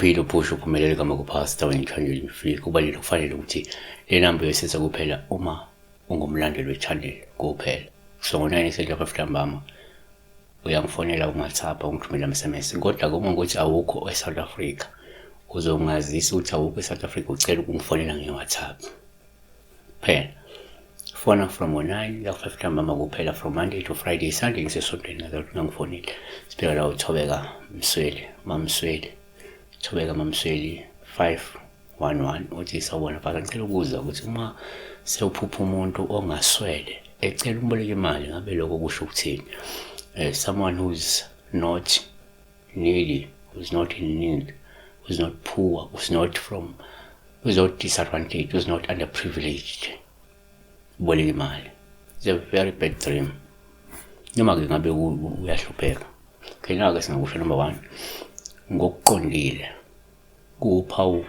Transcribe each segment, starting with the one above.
Philo Phusho uphumelele igama kupastor weChannel Free. Kubalulekile kufanele ukuthi le number yosetsa kuphela uma ungumlandeli wechannel kuphela. So ngo-9 ntambama uyangifonela uWhatsApp ungithumela ama-SMS. Kodwa kuma ukuthi awukho eSouth Africa uzongazisa ukuthi awukho eSouth Africa ucela ukungifonela ngeWhatsApp phela. Phone from 9 ntambama kuphela from Monday to Friday. Sunday ngisesontweni ngifonile. Sibheka la uThobeka Msweli, Mamsweli. Thobeka Mamsweli 511 uthi sawubona baba ngicela ukuza ukuthi uma sewuphupha umuntu ongaswele ecela umboleke imali ngabe lokho kusho ukuthini. Someone who's not needy, who's not in need, who's not poor, who's not disadvantaged, who's not underprivileged. Boleke imali. It's a very bad dream. Noma ke ngabe uyahlupheka. Kenaka singakusho number 1. Ngokuqondile kuwuphawu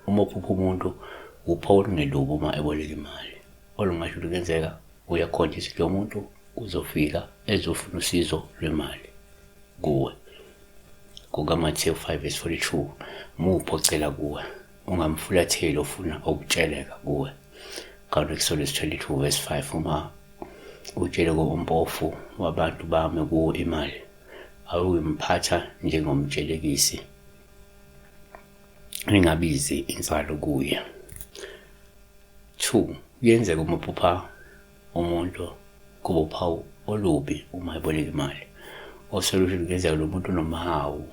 uma uphupha umuntu uphawu olungelubo uma eboleka imali. Olungasho kuyenzeka uyakhonja ukuthi lo muntu uzofika ezofuna usizo lwemali kuwe. KukaMathewu 5:42 muphocela kuwe ungamfulatheli ofuna ukutsheleka kuwe. KaExodus 22:5 uma utshele kompofu wabantu bami kuwe imali awuyimphatha njengomtshelekisi ningabizi inzalo kuye. 2 kuyenzeka uma uphupha umuntu kuba uphawu olubi uma eboleka imali. Osolution kuyenzeka lo muntu unomahawu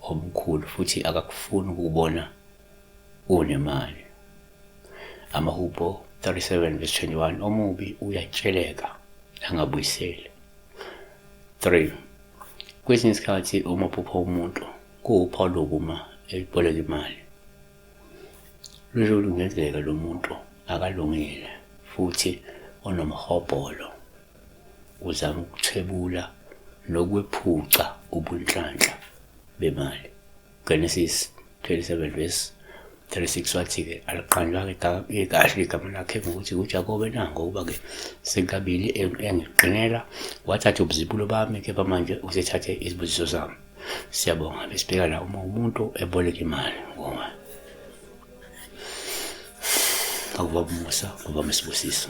omkhulu futhi akakufuni ukubona unemali. AmaHubo 37:21 omubi uyatsheleka angabuyiseli. 3 kwesinye isikhathi uma uphupha umuntu kuwuphawu lobu uma eboleka imali. Lokho kungenzeka lo muntu akalungile futhi onomhobholo uzama ukuthebula nokwephuca ubunhlanhla bemali. Genesis 27:36 wathi ke aliqanjwa ke kahle igama lakhe ngokuthi uJakobe nango kuba ke senkabili engiqinela wathatha ubuzibulo bami kepha manje usethathe izibuziso zami. Siyabonga besibheka la uma umuntu eboleka imali ngoba akuba Musa kuba Mesibusiso.